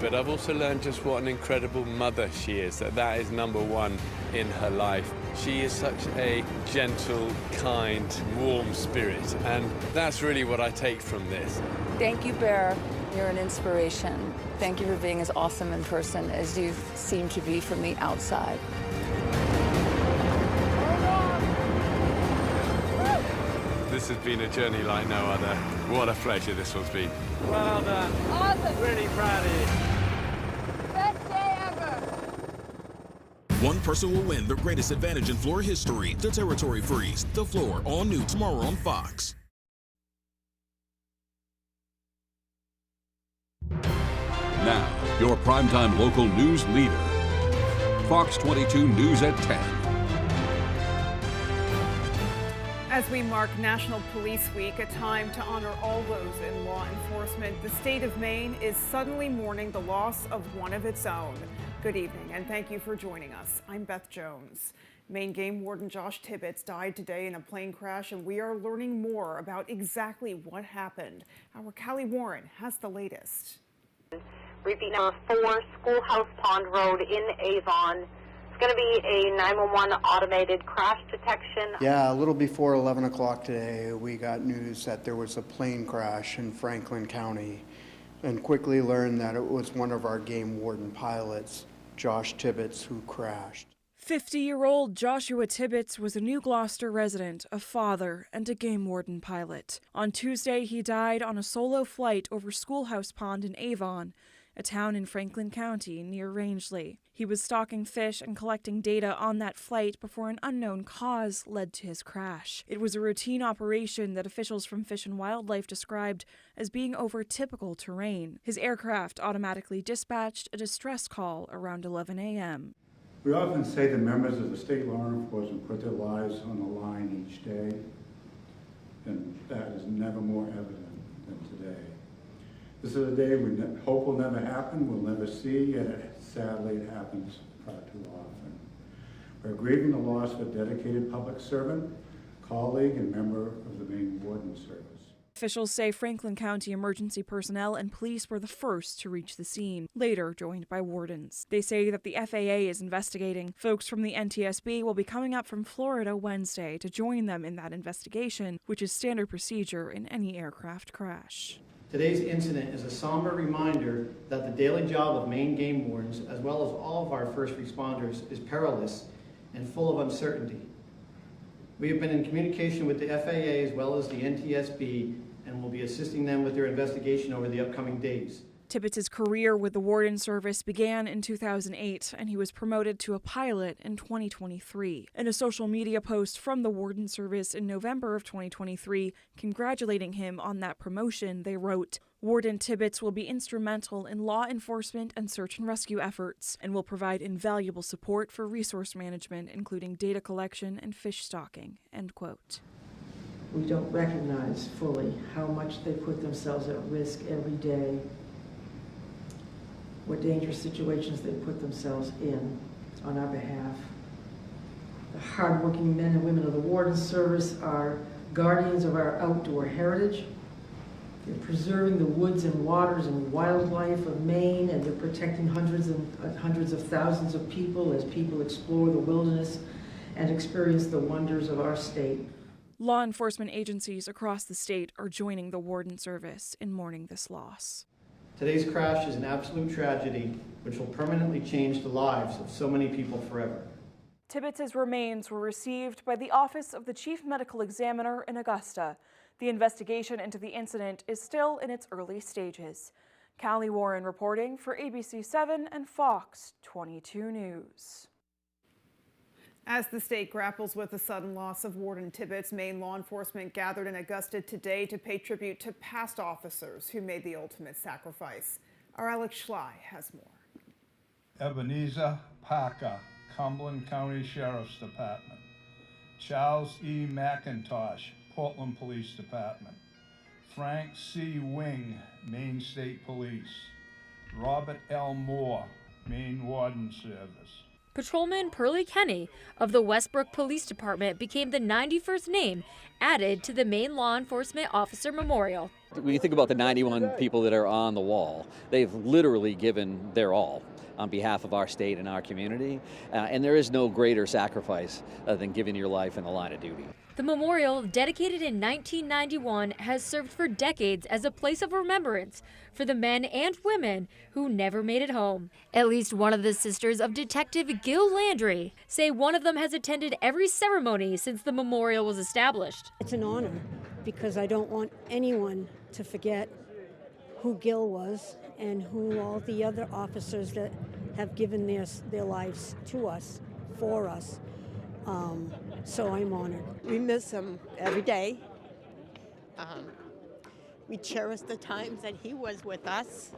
But I've also learned just what an incredible mother she is, that is number one in her life. She is such a gentle, kind, warm spirit, and that's really what I take from this. Thank you, Bear. You're an inspiration. Thank you for being as awesome in person as you seem to be from the outside. This has been a journey like no other. What a pleasure this one's been. Well done. Awesome. Really proud of you. Best day ever. One person will win the greatest advantage in floor history, the Territory Freeze. The Floor, all new tomorrow on Fox. Now, your primetime local news leader. Fox 22 News at 10. As we mark National Police Week, a time to honor all those in law enforcement, the state of Maine is suddenly mourning the loss of one of its own. Good evening, and thank you for joining us. I'm Beth Jones. Maine Game Warden Josh Tibbetts died today in a plane crash, and we are learning more about exactly what happened. Our Callie Warren has the latest. Repeat number 4, Schoolhouse Pond Road in Avon. It's going to be a 911 automated crash detection. Yeah, a little before 11 o'clock today, we got news that there was a plane crash in Franklin County and quickly learned that it was one of our game warden pilots, Josh Tibbetts, who crashed. 50-year-old Joshua Tibbetts was a New Gloucester resident, a father, and a game warden pilot. On Tuesday, he died on a solo flight over Schoolhouse Pond in Avon, a town in Franklin County near Rangeley. He was stocking fish and collecting data on that flight before an unknown cause led to his crash. It was a routine operation that officials from Fish and Wildlife described as being over typical terrain. His aircraft automatically dispatched a distress call around 11 a.m. We often say that members of the state law enforcement put their lives on the line each day, and that is never more evident than today. This is a day we hope will never happen, we'll never see, yet sadly it happens far too often. We're grieving the loss of a dedicated public servant, colleague, and member of the Maine Warden Service. Officials say Franklin County emergency personnel and police were the first to reach the scene, later joined by wardens. They say that the FAA is investigating. Folks from the NTSB will be coming up from Florida Wednesday to join them in that investigation, which is standard procedure in any aircraft crash. Today's incident is a somber reminder that the daily job of Maine game wardens, as well as all of our first responders, is perilous and full of uncertainty. We have been in communication with the FAA as well as the NTSB and will be assisting them with their investigation over the upcoming days. Tibbetts' career with the Warden Service began in 2008, and he was promoted to a pilot in 2023. In a social media post from the Warden Service in November of 2023, congratulating him on that promotion, they wrote, "Warden Tibbetts will be instrumental in law enforcement and search and rescue efforts, and will provide invaluable support for resource management, including data collection and fish stocking." End quote. We don't recognize fully how much they put themselves at risk every day, what dangerous situations they put themselves in on our behalf. The hardworking men and women of the Warden Service are guardians of our outdoor heritage. They're preserving the woods and waters and wildlife of Maine, and they're protecting hundreds of thousands of people as people explore the wilderness and experience the wonders of our state. Law enforcement agencies across the state are joining the Warden Service in mourning this loss. Today's crash is an absolute tragedy which will permanently change the lives of so many people forever. Tibbetts' remains were received by the Office of the Chief Medical Examiner in Augusta. The investigation into the incident is still in its early stages. Callie Warren reporting for ABC7 and Fox 22 News. As the state grapples with the sudden loss of Warden Tibbetts, Maine law enforcement gathered in Augusta today to pay tribute to past officers who made the ultimate sacrifice. Our Alex Schley has more. Ebenezer Parker, Cumberland County Sheriff's Department. Charles E. McIntosh, Portland Police Department. Frank C. Wing, Maine State Police. Robert L. Moore, Maine Warden Service. Patrolman Pearlie Kenny of the Westbrook Police Department became the 91st name added to the Maine Law Enforcement Officer Memorial. When you think about the 91 people that are on the wall, they've literally given their all on behalf of our state and our community, and there is no greater sacrifice than giving your life in the line of duty. The memorial, dedicated in 1991, has served for decades as a place of remembrance for the men and women who never made it home. At least one of the sisters of Detective Gil Landry say one of them has attended every ceremony since the memorial was established. It's an honor because I don't want anyone to forget who Gil was and who all the other officers that have given their lives to us, for us. So I'm honored. We miss him every day. We cherish the times that he was with us.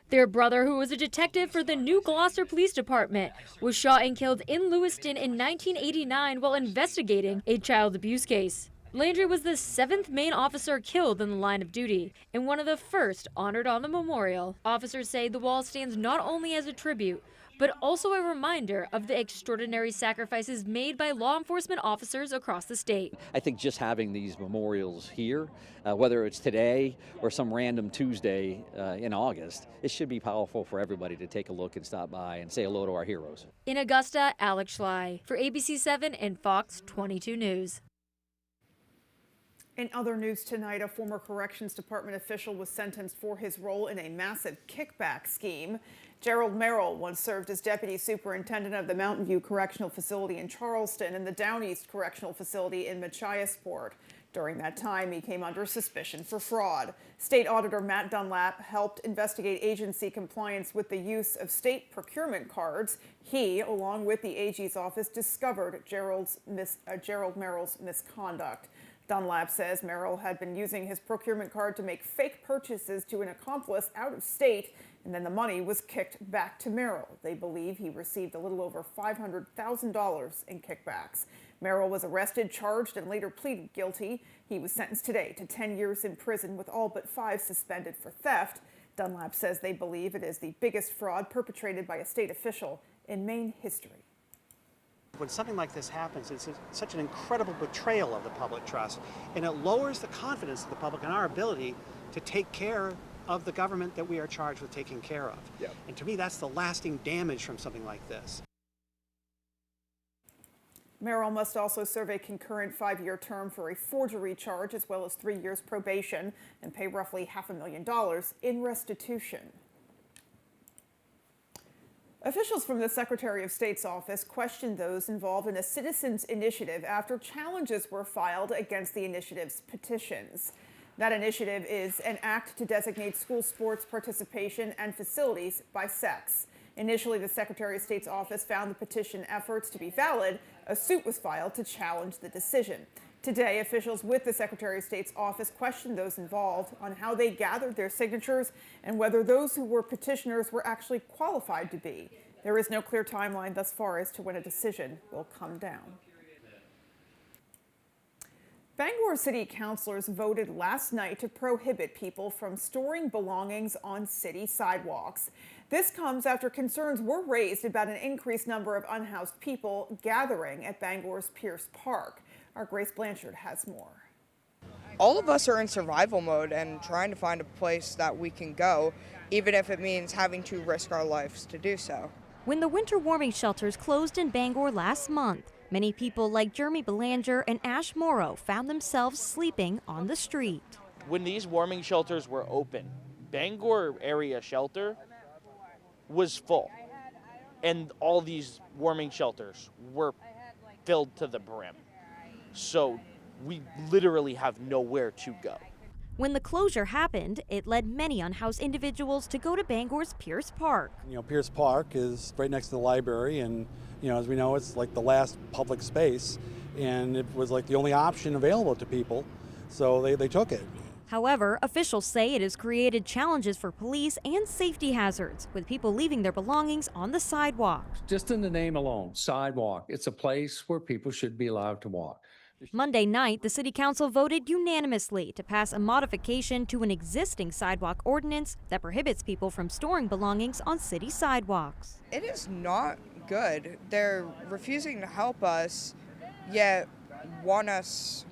Their brother, who was a detective for the New Gloucester Police Department, was shot and killed in Lewiston in 1989 while investigating a child abuse case. Landry was the 7th Maine officer killed in the line of duty and one of the first honored on the memorial. Officers say the wall stands not only as a tribute, but also a reminder of the extraordinary sacrifices made by law enforcement officers across the state. I think just having these memorials here, whether it's today or some random Tuesday in August, it should be powerful for everybody to take a look and stop by and say hello to our heroes. In Augusta, Alex Schley for ABC 7 and Fox 22 News. In other news tonight, a former Corrections Department official was sentenced for his role in a massive kickback scheme. Gerald Merrill once served as deputy superintendent of the Mountain View Correctional Facility in Charleston and the Down East Correctional Facility in Machiasport. During that time, he came under suspicion for fraud. State Auditor Matt Dunlap helped investigate agency compliance with the use of state procurement cards. He, along with the AG's office, discovered Gerald Merrill's misconduct. Dunlap says Merrill had been using his procurement card to make fake purchases to an accomplice out of state, and then the money was kicked back to Merrill. They believe he received a little over $500,000 in kickbacks. Merrill was arrested, charged, and later pleaded guilty. He was sentenced today to 10 years in prison with all but 5 suspended for theft. Dunlap says they believe it is the biggest fraud perpetrated by a state official in Maine history. When something like this happens, it's such an incredible betrayal of the public trust, and it lowers the confidence of the public in our ability to take care of the government that we are charged with taking care of. Yep. And to me, that's the lasting damage from something like this. Merrill must also serve a concurrent 5-year term for a forgery charge, as well as 3 years probation, and pay roughly $500,000 in restitution. Officials from the Secretary of State's office questioned those involved in a citizens' initiative after challenges were filed against the initiative's petitions. That initiative is an act to designate school sports participation and facilities by sex. Initially, the Secretary of State's office found the petition efforts to be valid. A suit was filed to challenge the decision. Today, officials with the Secretary of State's office questioned those involved on how they gathered their signatures and whether those who were petitioners were actually qualified to be. There is no clear timeline thus far as to when a decision will come down. Bangor City councilors voted last night to prohibit people from storing belongings on city sidewalks. This comes after concerns were raised about an increased number of unhoused people gathering at Bangor's Pierce Park. Our Grace Blanchard has more. All of us are in survival mode and trying to find a place that we can go, even if it means having to risk our lives to do so. When the winter warming shelters closed in Bangor last month, many people like Jeremy Belanger and Ash Morrow found themselves sleeping on the street. When these warming shelters were open, Bangor area shelter was full, and all these warming shelters were filled to the brim. So we literally have nowhere to go. When the closure happened, it led many unhoused individuals to go to Bangor's Pierce Park. You know, Pierce Park is right next to the library, and as we know, it's like the last public space, and it was like the only option available to people, so they took it. However, officials say it has created challenges for police and safety hazards, with people leaving their belongings on the sidewalk. Just in the name alone, sidewalk, it's a place where people should be allowed to walk. Monday night, the City Council voted unanimously to pass a modification to an existing sidewalk ordinance that prohibits people from storing belongings on city sidewalks. It is not good. They're refusing to help us, yet want us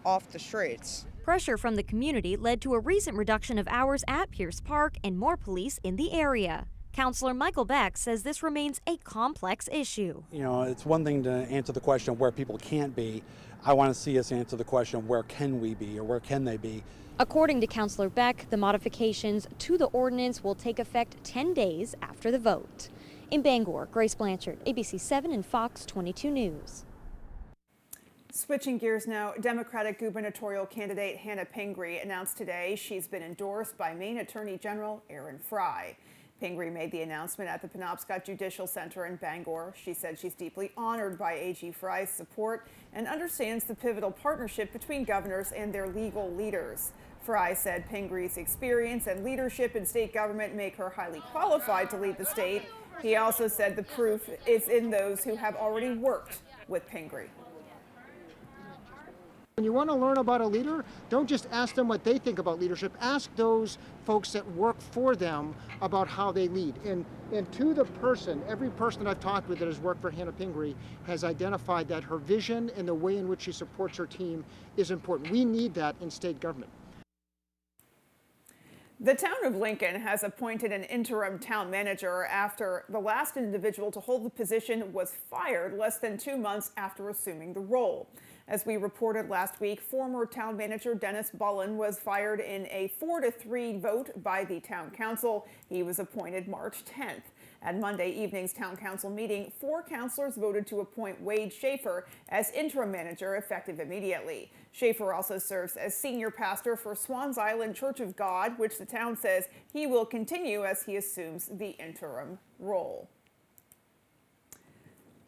off the streets. Pressure from the community led to a recent reduction of hours at Pierce Park and more police in the area. Councilor Michael Beck says this remains a complex issue. You know, it's one thing to answer the question of where people can't be. I want to see us answer the question of where can we be or where can they be. According to Councilor Beck, the modifications to the ordinance will take effect 10 days after the vote. In Bangor, Grace Blanchard, ABC 7 and Fox 22 News. Switching gears now, Democratic gubernatorial candidate Hannah Pingree announced today she's been endorsed by Maine Attorney General Aaron Frey. Pingree made the announcement at the Penobscot Judicial Center in Bangor. She said she's deeply honored by AG Frey's support and understands the pivotal partnership between governors and their legal leaders. Frey said Pingree's experience and leadership in state government make her highly qualified to lead the state. He also said the proof is in those who have already worked with Pingree. When you want to learn about a leader, don't just ask them what they think about leadership. Ask those folks that work for them about how they lead. And to the person, every person I've talked with that has worked for Hannah Pingree has identified that her vision and the way in which she supports her team is important. We need that in state government. The town of Lincoln has appointed an interim town manager after the last individual to hold the position was fired less than 2 months after assuming the role. As we reported last week, former town manager Dennis Bullen was fired in a 4-3 vote by the town council. He was appointed March 10th. At Monday evening's town council meeting, 4 councilors voted to appoint Wade Schaefer as interim manager effective immediately. Schaefer also serves as senior pastor for Swans Island Church of God, which the town says he will continue as he assumes the interim role.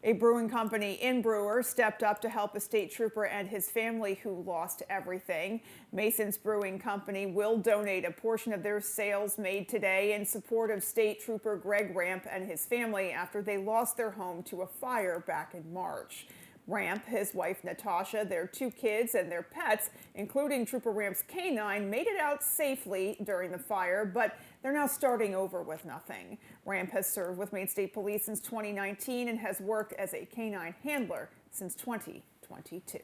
A brewing company in Brewer stepped up to help a state trooper and his family who lost everything. Mason's Brewing Company will donate a portion of their sales made today in support of state trooper Greg Ramp and his family after they lost their home to a fire back in March. Ramp, his wife Natasha, their 2 kids, and their pets, including Trooper Ramp's canine, made it out safely during the fire, but they're now starting over with nothing. Ramp has served with Maine State Police since 2019 and has worked as a canine handler since 2022.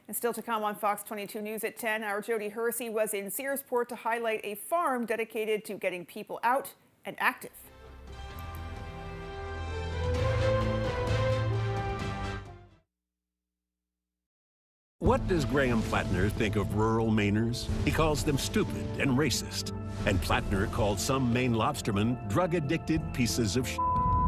And still to come on Fox 22 News at 10, our Jody Hersey was in Searsport to highlight a farm dedicated to getting people out and active. What does Graham Plattner think of rural Mainers? He calls them stupid and racist. And Plattner called some Maine lobstermen drug-addicted pieces of shit.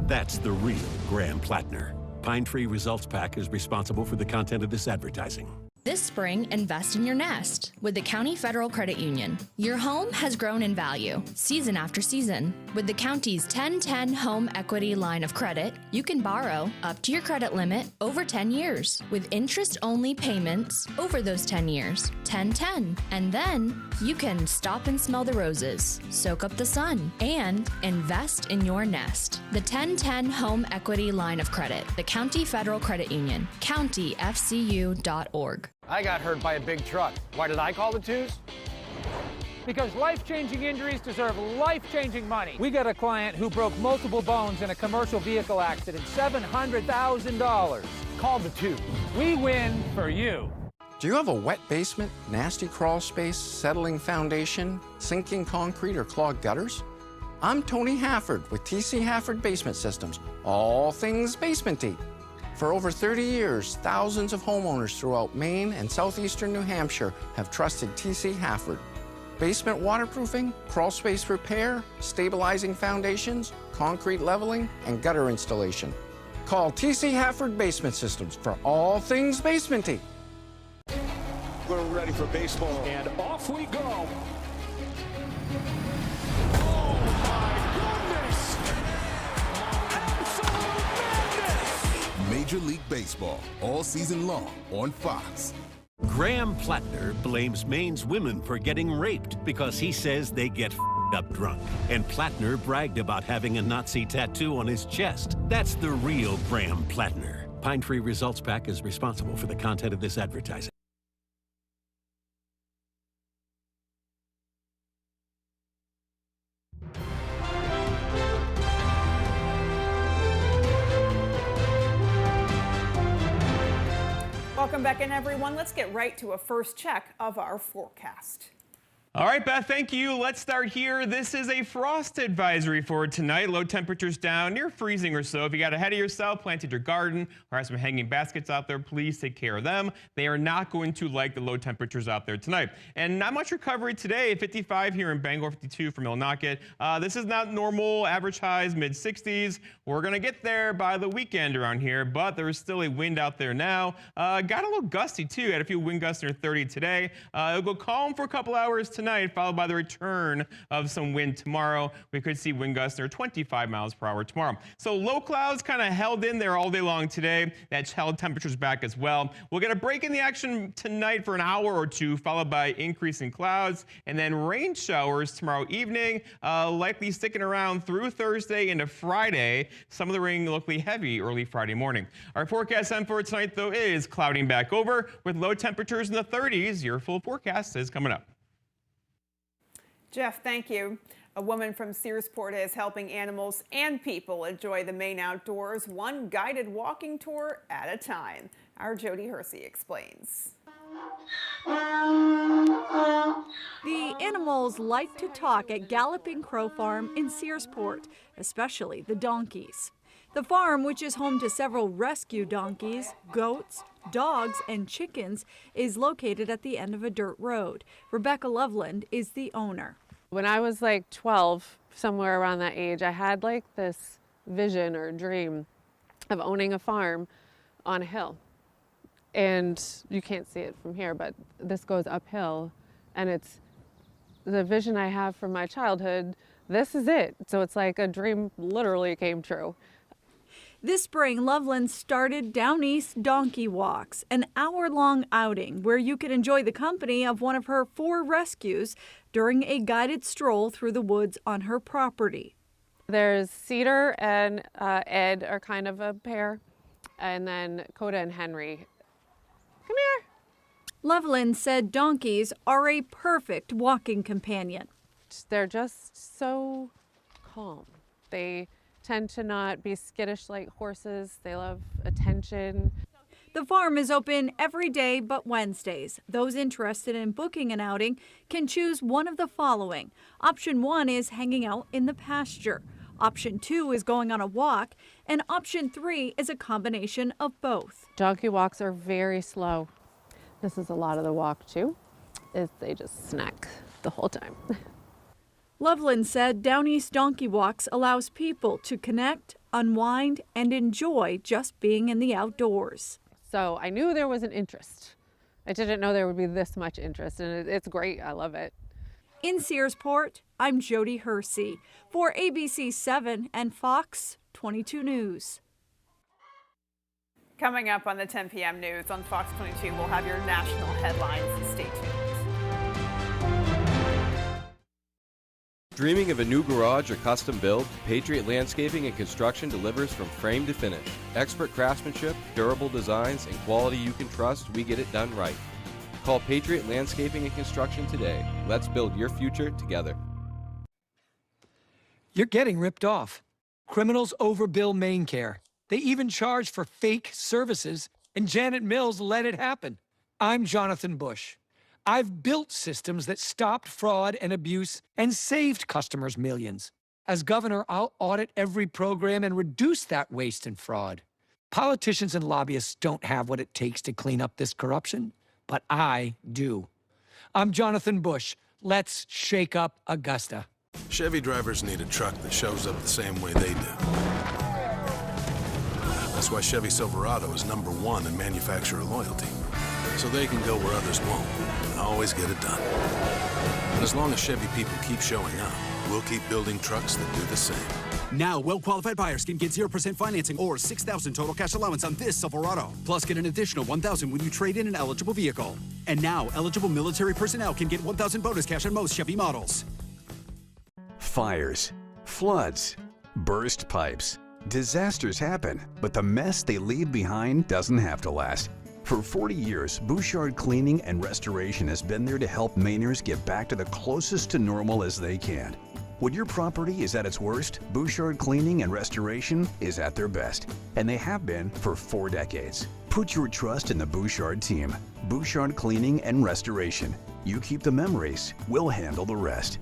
That's the real Graham Plattner. Pine Tree Results Pack is responsible for the content of this advertising. This spring, invest in your nest with the County Federal Credit Union. Your home has grown in value season after season. With the county's 10-10 Home Equity Line of Credit, you can borrow up to your credit limit over 10 years with interest-only payments over those 10 years. 10-10. And then you can stop and smell the roses, soak up the sun, and invest in your nest. The 10-10 Home Equity Line of Credit, the County Federal Credit Union, countyfcu.org. I got hurt by a big truck. Why did I call the twos? Because life-changing injuries deserve life-changing money. We got a client who broke multiple bones in a commercial vehicle accident, $700,000. Call the twos. We win for you. Do you have a wet basement, nasty crawl space, settling foundation, sinking concrete, or clogged gutters? I'm Tony Hafford with TC Hafford Basement Systems, all things basement-y. For over 30 years, thousands of homeowners throughout Maine and southeastern New Hampshire have trusted TC Hafford. Basement waterproofing, crawl space repair, stabilizing foundations, concrete leveling, and gutter installation. Call TC Hafford Basement Systems for all things basement-y. We're ready for baseball, and off we go. Major League Baseball, all season long on Fox. Graham Plattner blames Maine's women for getting raped because he says they get up drunk. And Plattner bragged about having a Nazi tattoo on his chest. That's the real Graham Plattner. Pine Tree Results PAC is responsible for the content of this advertising. Welcome back in, everyone. Let's get right to a first check of our forecast. All right, Beth, thank you. Let's start here. This is a frost advisory for tonight. Low temperatures down near freezing or so. If you got ahead of yourself, planted your garden, or have some hanging baskets out there, please take care of them. They are not going to like the low temperatures out there tonight. And not much recovery today. 55 here in Bangor, 52 for Millinocket. This is not normal. Average highs, mid-60s. We're going to get there by the weekend around here, but there is still a wind out there now. Got a little gusty, too. Had a few wind gusts near 30 today. It'll go calm for a couple hours tonight, followed by the return of some wind tomorrow. We could see wind gusts near 25 miles per hour tomorrow. So low clouds kind of held in there all day long today. That's held temperatures back as well. We'll get a break in the action tonight for an hour or two, followed by increasing clouds and then rain showers tomorrow evening, likely sticking around through Thursday into Friday. Some of the rain locally heavy early Friday morning. Our forecast time for tonight, though, is clouding back over with low temperatures in the 30s. Your full forecast is coming up. Jeff, thank you. A woman from Searsport is helping animals and people enjoy the Maine outdoors, one guided walking tour at a time. Our Jody Hersey explains. The animals like to talk at Galloping Crow Farm in Searsport, especially the donkeys. The farm, which is home to several rescue donkeys, goats, dogs, and chickens, is located at the end of a dirt road. Rebecca Loveland is the owner. When I was like 12, somewhere around that age, I had like this vision or dream of owning a farm on a hill. And you can't see it from here, but this goes uphill, and it's the vision I have from my childhood. This is it. So it's like a dream literally came true. This spring, Loveland started Down East Donkey Walks, an hour-long outing where you could enjoy the company of one of her 4 rescues during a guided stroll through the woods on her property. There's Cedar and Ed are kind of a pair, and then Coda and Henry. Come here. Loveland said donkeys are a perfect walking companion. They're just so calm. They tend to not be skittish like horses. They love attention. The farm is open every day but Wednesdays. Those interested in booking an outing can choose one of the following. Option 1 is hanging out in the pasture. Option 2 is going on a walk. And option 3 is a combination of both. Donkey walks are very slow. This is a lot of the walk too, is they just snack the whole time. Loveland said Down East Donkey Walks allows people to connect, unwind, and enjoy just being in the outdoors. So I knew there was an interest. I didn't know there would be this much interest, and it's great. I love it. In Searsport, I'm Jody Hersey for ABC 7 and Fox 22 News. Coming up on the 10 p.m. news on Fox 22, we'll have your national headlines. Stay tuned. Dreaming of a new garage or custom build? Patriot Landscaping and Construction delivers from frame to finish. Expert craftsmanship, durable designs, and quality you can trust, we get it done right. Call Patriot Landscaping and Construction today. Let's build your future together. You're getting ripped off. Criminals overbill Maine Care. They even charge for fake services, and Janet Mills let it happen. I'm Jonathan Bush. I've built systems that stopped fraud and abuse and saved customers millions. As governor, I'll audit every program and reduce that waste and fraud. Politicians and lobbyists don't have what it takes to clean up this corruption, but I do. I'm Jonathan Bush. Let's shake up Augusta. Chevy drivers need a truck that shows up the same way they do. That's why Chevy Silverado is #1 in manufacturer loyalty. So they can go where others won't and always get it done. And as long as Chevy people keep showing up, we'll keep building trucks that do the same. Now, well-qualified buyers can get 0% financing or $6,000 total cash allowance on this Silverado. Plus, get an additional $1,000 when you trade in an eligible vehicle. And now, eligible military personnel can get $1,000 bonus cash on most Chevy models. Fires, floods, burst pipes. Disasters happen, but the mess they leave behind doesn't have to last. For 40 years, Bouchard Cleaning and Restoration has been there to help Mainers get back to the closest to normal as they can. When your property is at its worst, Bouchard Cleaning and Restoration is at their best, and they have been for 4 decades. Put your trust in the Bouchard team. Bouchard Cleaning and Restoration. You keep the memories, we'll handle the rest.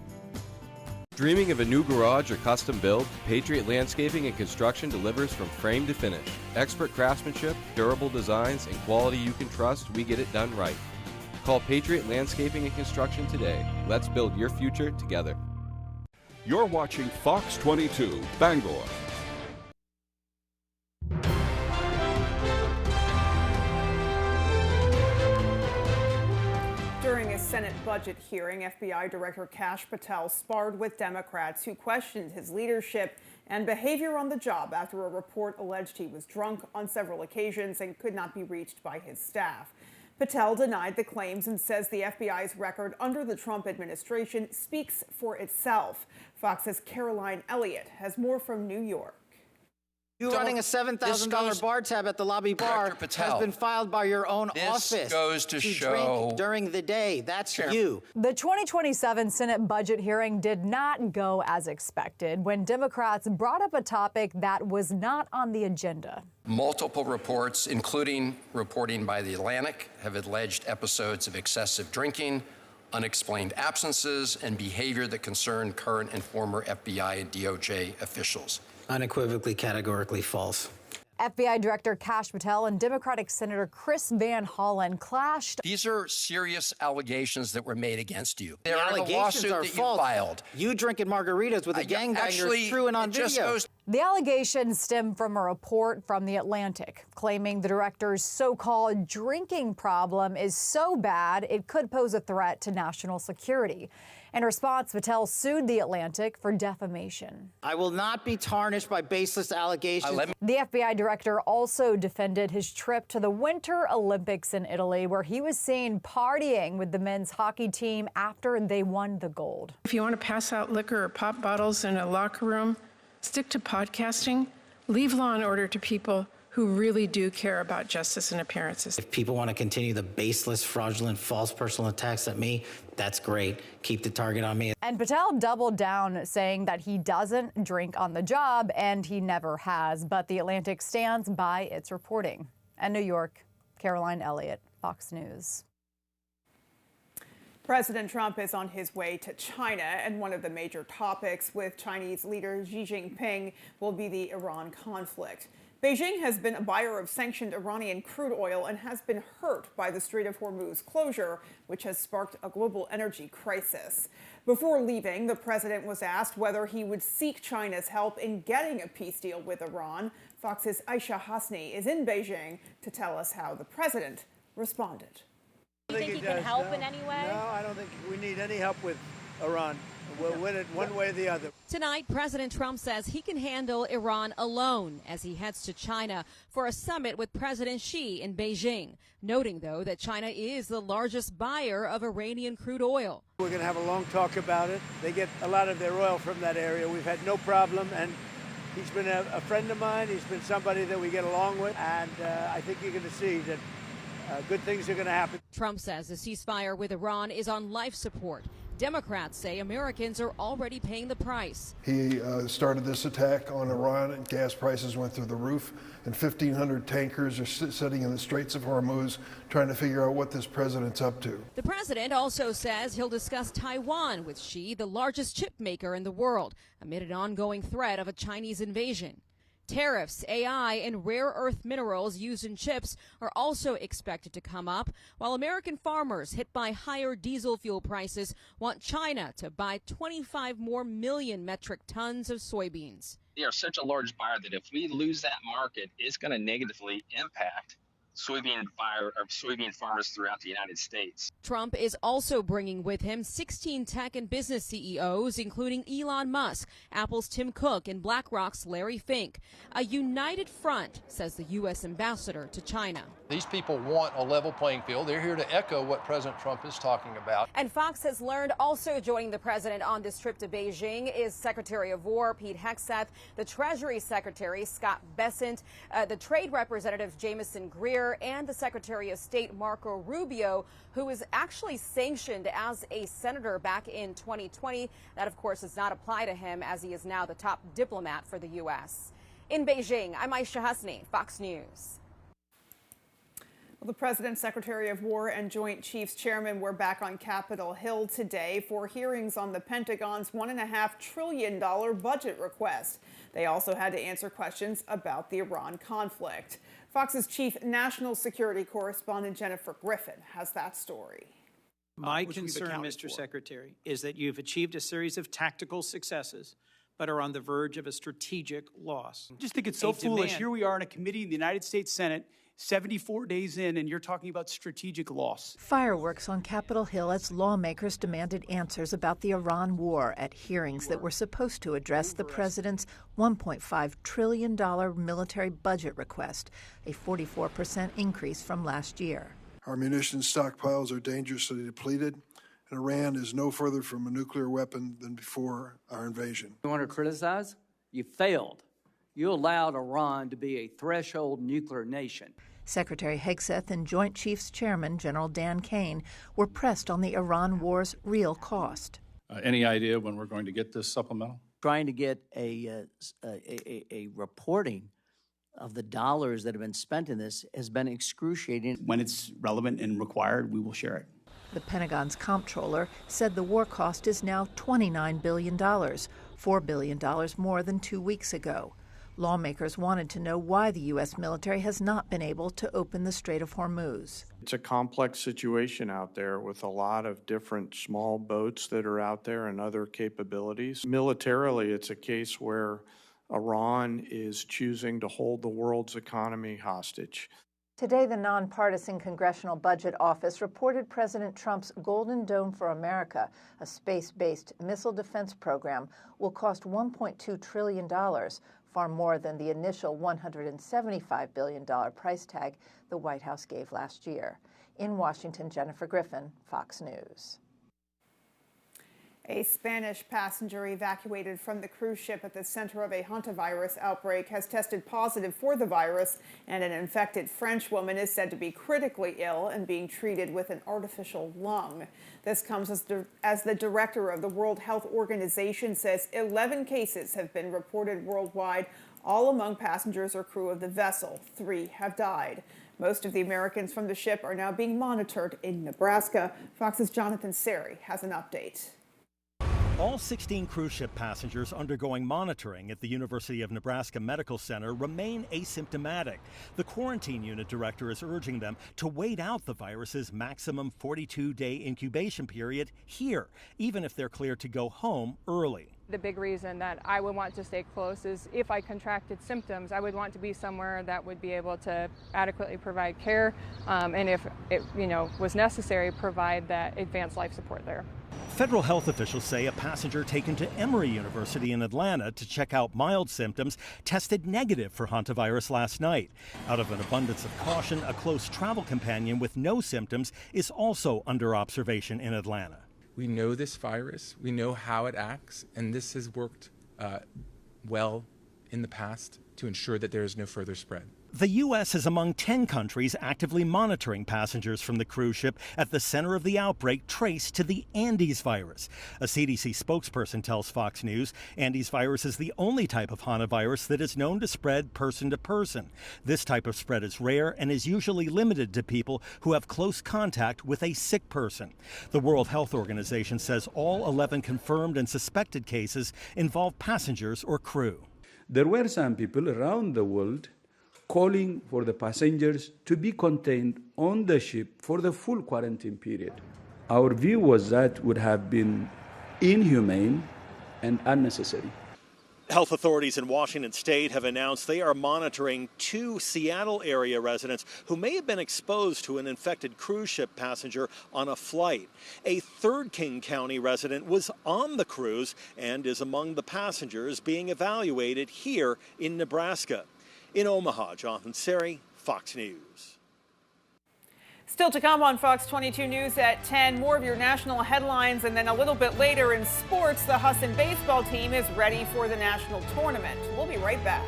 Dreaming of a new garage or custom build? Patriot Landscaping and Construction delivers from frame to finish. Expert craftsmanship, durable designs, and quality you can trust, we get it done right. Call Patriot Landscaping and Construction today. Let's build your future together. You're watching Fox 22, Bangor. During a Senate budget hearing, FBI Director Kash Patel sparred with Democrats who questioned his leadership and behavior on the job after a report alleged he was drunk on several occasions and could not be reached by his staff. Patel denied the claims and says the FBI's record under the Trump administration speaks for itself. Fox's Caroline Elliott has more from New York. You running a $7,000 bar tab at the lobby bar has been filed by your own office. This goes to show drink during the day. That's you. The 2027 Senate budget hearing did not go as expected when Democrats brought up a topic that was not on the agenda. Multiple reports, including reporting by The Atlantic, have alleged episodes of excessive drinking, unexplained absences, and behavior that concern current and former FBI and DOJ officials. Unequivocally, categorically false. FBI Director Kash Patel and Democratic Senator Chris Van Hollen clashed. These are serious allegations that were made against you. The They're in a allegations lawsuit are that false. you filed. You drinking margaritas with a gangbanger is true and on video. The allegations stem from a report from The Atlantic claiming the director's so-called drinking problem is so bad it could pose a threat to national security. In response, Patel sued The Atlantic for defamation. I will not be tarnished by baseless allegations. The FBI director also defended his trip to the Winter Olympics in Italy, where he was seen partying with the men's hockey team after they won the gold. If you want to pass out liquor or pop bottles in a locker room, stick to podcasting. Leave Law and Order to people who really do care about justice and appearances. If people want to continue the baseless, fraudulent, false personal attacks at me, that's great. Keep the target on me. And Patel doubled down, saying that he doesn't drink on the job, and he never has. But The Atlantic stands by its reporting. In New York, Caroline Elliott, Fox News. President Trump is on his way to China, and one of the major topics with Chinese leader Xi Jinping will be the Iran conflict. Beijing has been a buyer of sanctioned Iranian crude oil and has been hurt by the Strait of Hormuz closure, which has sparked a global energy crisis. Before leaving, the president was asked whether he would seek China's help in getting a peace deal with Iran. Fox's Aisha Hasni is in Beijing to tell us how the president responded. Do you think he can help in any way? No, I don't think we need any help with Iran. We'll win it one way or the other. Tonight, President Trump says he can handle Iran alone as he heads to China for a summit with President Xi in Beijing, noting, though, that China is the largest buyer of Iranian crude oil. We're going to have a long talk about it. They get a lot of their oil from that area. We've had no problem, and he's been a friend of mine. He's been somebody that we get along with, and I think you're going to see that good things are going to happen. Trump says the ceasefire with Iran is on life support. Democrats say Americans are already paying the price. He started this attack on Iran, and gas prices went through the roof, and 1,500 tankers are sitting in the Straits of Hormuz trying to figure out what this president's up to. The president also says he'll discuss Taiwan with Xi, the largest chip maker in the world, amid an ongoing threat of a Chinese invasion. Tariffs, AI, and rare earth minerals used in chips are also expected to come up, while American farmers hit by higher diesel fuel prices want China to buy 25 more million metric tons of soybeans. They are such a large buyer that if we lose that market, it's going to negatively impact soybean farmers throughout the United States. Trump is also bringing with him 16 tech and business CEOs, including Elon Musk, Apple's Tim Cook, and BlackRock's Larry Fink. A united front, says the U.S. ambassador to China. These people want a level playing field. They're here to echo what President Trump is talking about. And Fox has learned also joining the president on this trip to Beijing is Secretary of War Pete Hegseth, the Treasury Secretary Scott Bessent, the Trade Representative Jamieson Greer, and the Secretary of State Marco Rubio, who was actually sanctioned as a senator back in 2020. That, of course, does not apply to him as he is now the top diplomat for the U.S. In Beijing, I'm Aisha Hasni, Fox News. Well, the President's Secretary of War and Joint Chiefs Chairman were back on Capitol Hill today for hearings on the Pentagon's $1.5 trillion budget request. They also had to answer questions about the Iran conflict. Fox's chief national security correspondent Jennifer Griffin has that story. My concern, Mr. Secretary, is that you've achieved a series of tactical successes, but are on the verge of a strategic loss. I just think it's so foolish. Here we are in a committee in the United States Senate, 74 days in, and you're talking about strategic loss. Fireworks on Capitol Hill as lawmakers demanded answers about the Iran war at hearings that were supposed to address the president's $1.5 trillion military budget request, a 44% increase from last year. Our munitions stockpiles are dangerously depleted, and Iran is no further from a nuclear weapon than before our invasion. You want to criticize? You failed. You allowed Iran to be a threshold nuclear nation. Secretary Hegseth and Joint Chiefs Chairman General Dan Kane were pressed on the Iran war's real cost. Any idea when we're going to get this supplemental? Trying to get a reporting of the dollars that have been spent in this has been excruciating. When it's relevant and required, we will share it. The Pentagon's comptroller said the war cost is now $29 billion, $4 billion more than 2 weeks ago. Lawmakers wanted to know why the U.S. military has not been able to open the Strait of Hormuz. It's a complex situation out there with a lot of different small boats that are out there and other capabilities. Militarily, it's a case where Iran is choosing to hold the world's economy hostage. Today, the nonpartisan Congressional Budget Office reported President Trump's Golden Dome for America, a space-based missile defense program, will cost $1.2 trillion, far more than the initial $175 billion price tag the White House gave last year. In Washington, Jennifer Griffin, Fox News. A Spanish passenger evacuated from the cruise ship at the center of a hantavirus outbreak has tested positive for the virus, and an infected French woman is said to be critically ill and being treated with an artificial lung. This comes as the director of the World Health Organization says 11 cases have been reported worldwide, all among passengers or crew of the vessel. 3 have died. Most of the Americans from the ship are now being monitored in Nebraska. Fox's Jonathan Seri has an update. All 16 cruise ship passengers undergoing monitoring at the University of Nebraska Medical Center remain asymptomatic. The quarantine unit director is urging them to wait out the virus's maximum 42-day incubation period here, even if they're cleared to go home early. The big reason that I would want to stay close is if I contracted symptoms, I would want to be somewhere that would be able to adequately provide care, and if it was necessary, provide that advanced life support there. Federal health officials say a passenger taken to Emory University in Atlanta to check out mild symptoms tested negative for hantavirus last night. Out of an abundance of caution, a close travel companion with no symptoms is also under observation in Atlanta. We know this virus, we know how it acts, and this has worked well in the past to ensure that there is no further spread. The U.S. is among 10 countries actively monitoring passengers from the cruise ship at the center of the outbreak traced to the Andes virus. A CDC spokesperson tells Fox News Andes virus is the only type of hantavirus that is known to spread person to person. This type of spread is rare and is usually limited to people who have close contact with a sick person. The World Health Organization says all 11 confirmed and suspected cases involve passengers or crew. There were some people around the world calling for the passengers to be contained on the ship for the full quarantine period. Our view was that would have been inhumane and unnecessary. Health authorities in Washington state have announced they are monitoring 2 Seattle area residents who may have been exposed to an infected cruise ship passenger on a flight. A third King County resident was on the cruise and is among the passengers being evaluated here in Nebraska. In Omaha, Jonathan Seri, Fox News. Still to come on Fox 22 News at 10, more of your national headlines, and then a little bit later in sports, the Husson baseball team is ready for the national tournament. We'll be right back.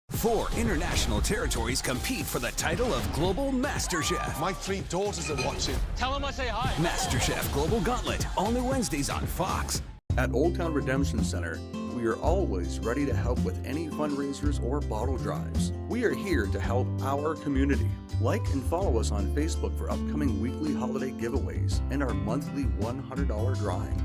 4 international territories compete for the title of Global Master Chef. My 3 daughters are watching. Tell them I say hi. Master Chef Global Gauntlet, all new Wednesdays on Fox. At Old Town Redemption Center, we are always ready to help with any fundraisers or bottle drives. We are here to help our community. Like and follow us on Facebook for upcoming weekly holiday giveaways and our monthly $100 drawing.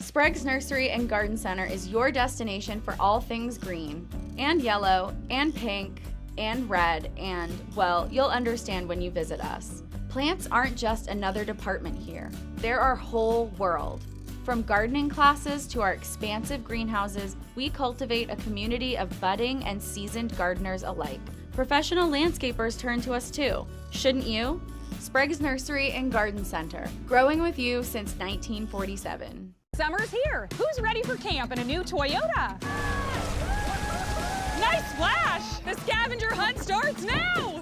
Sprague's Nursery and Garden Center is your destination for all things green, and yellow, and pink, and red, and, well, you'll understand when you visit us. Plants aren't just another department here. They're our whole world. From gardening classes to our expansive greenhouses, we cultivate a community of budding and seasoned gardeners alike. Professional landscapers turn to us too. Shouldn't you? Sprague's Nursery and Garden Center, growing with you since 1947. Summer's here. Who's ready for camp in a new Toyota? Nice splash! The scavenger hunt starts now!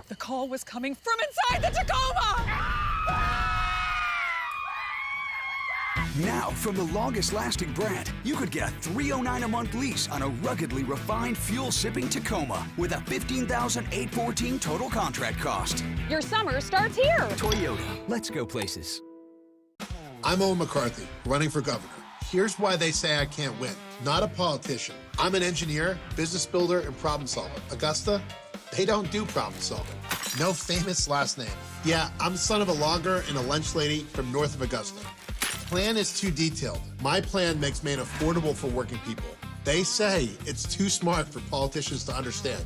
The call was coming from inside the Tacoma! Now, from the longest-lasting brand, you could get a $309 a month lease on a ruggedly refined, fuel-sipping Tacoma with a $15,814 total contract cost. Your summer starts here. Toyota, let's go places. I'm Owen McCarthy, running for governor. Here's why they say I can't win. Not a politician. I'm an engineer, business builder, and problem solver. Augusta, they don't do problem solving. No famous last name. Yeah, I'm the son of a logger and a lunch lady from north of Augusta. Plan is too detailed. My plan makes Maine affordable for working people. They say it's too smart for politicians to understand.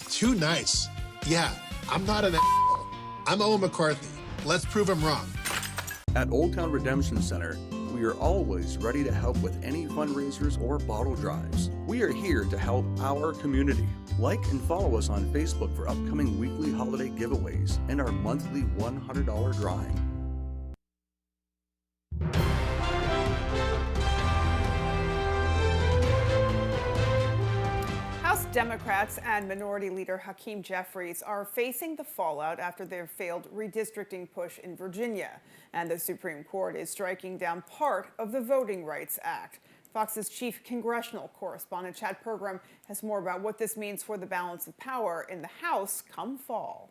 Too nice. Yeah, I'm not an asshole. I'm Owen McCarthy. Let's prove him wrong. At Old Town Redemption Center, we are always ready to help with any fundraisers or bottle drives. We are here to help our community. Like and follow us on Facebook for upcoming weekly holiday giveaways and our monthly $100 drawing. House Democrats and Minority Leader Hakeem Jeffries are facing the fallout after their failed redistricting push in Virginia, and the Supreme Court is striking down part of the Voting Rights Act. Fox's chief congressional correspondent Chad Pergram has more about what this means for the balance of power in the House come fall.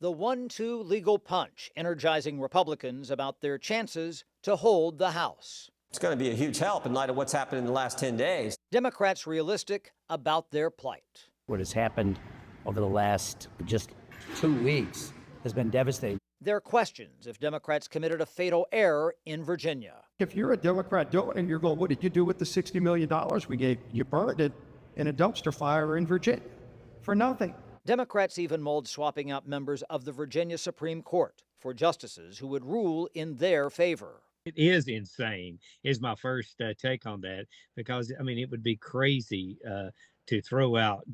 The 1-2 legal punch energizing Republicans about their chances to hold the House. It's going to be a huge help in light of what's happened in the last 10 days. Democrats realistic about their plight. What has happened over the last just 2 weeks has been devastating. There are questions if Democrats committed a fatal error in Virginia. If you're a Democrat doing it and you're going, what did you do with the $60 million we gave? You burned it in a dumpster fire in Virginia for nothing. Democrats even mulled swapping out members of the Virginia Supreme Court for justices who would rule in their favor. It is insane, is my first take on that, because, I mean, it would be crazy to throw out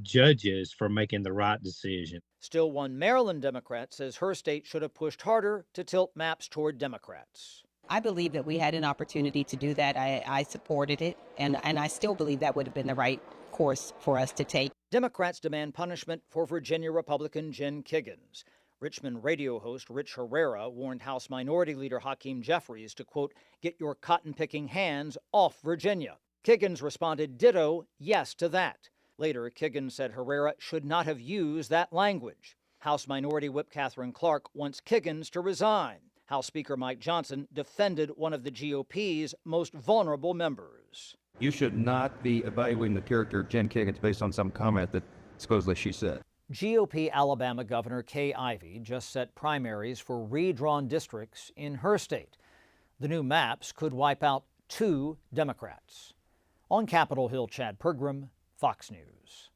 judges for making the right decision. Still, one Maryland Democrat says her state should have pushed harder to tilt maps toward Democrats. I believe that we had an opportunity to do that. I supported it, and I still believe that would have been the right course for us to take. Democrats demand punishment for Virginia Republican Jen Kiggins. Richmond radio host Rich Herrera warned House Minority Leader Hakeem Jeffries to, quote, get your cotton-picking hands off Virginia. Kiggins responded ditto, yes to that. Later, Kiggins said Herrera should not have used that language. House Minority Whip Catherine Clark wants Kiggins to resign. House Speaker Mike Johnson defended one of the GOP's most vulnerable members. You should not be evaluating the character of Jen Kiggins based on some comment that supposedly she said. GOP Alabama Governor Kay Ivey just set primaries for redrawn districts in her state. The new maps could wipe out 2 Democrats. On Capitol Hill, Chad Pergram, Fox News.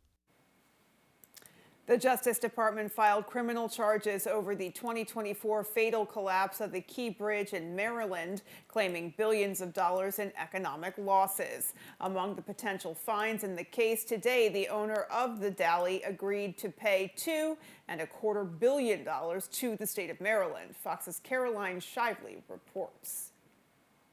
The Justice Department filed criminal charges over the 2024 fatal collapse of the Key Bridge in Maryland, claiming billions of dollars in economic losses. Among the potential fines in the case today, the owner of the dally agreed to pay $2.25 billion to the state of Maryland. Fox's Caroline Shively reports.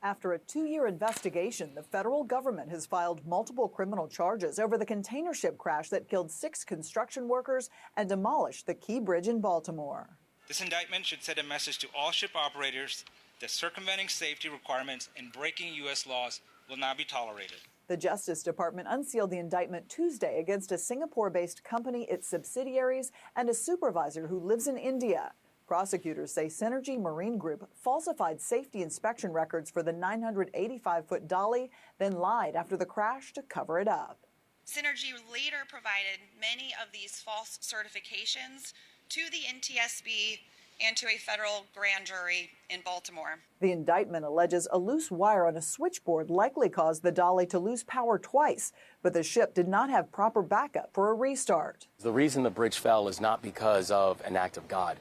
After a 2-year investigation, the federal government has filed multiple criminal charges over the container ship crash that killed 6 construction workers and demolished the Key Bridge in Baltimore. This indictment should send a message to all ship operators that circumventing safety requirements and breaking U.S. laws will not be tolerated. The Justice Department unsealed the indictment Tuesday against a Singapore-based company, its subsidiaries, and a supervisor who lives in India. Prosecutors say Synergy Marine Group falsified safety inspection records for the 985-foot dolly, then lied after the crash to cover it up. Synergy later provided many of these false certifications to the NTSB and to a federal grand jury in Baltimore. The indictment alleges a loose wire on a switchboard likely caused the dolly to lose power twice, but the ship did not have proper backup for a restart. The reason the bridge fell is not because of an act of God.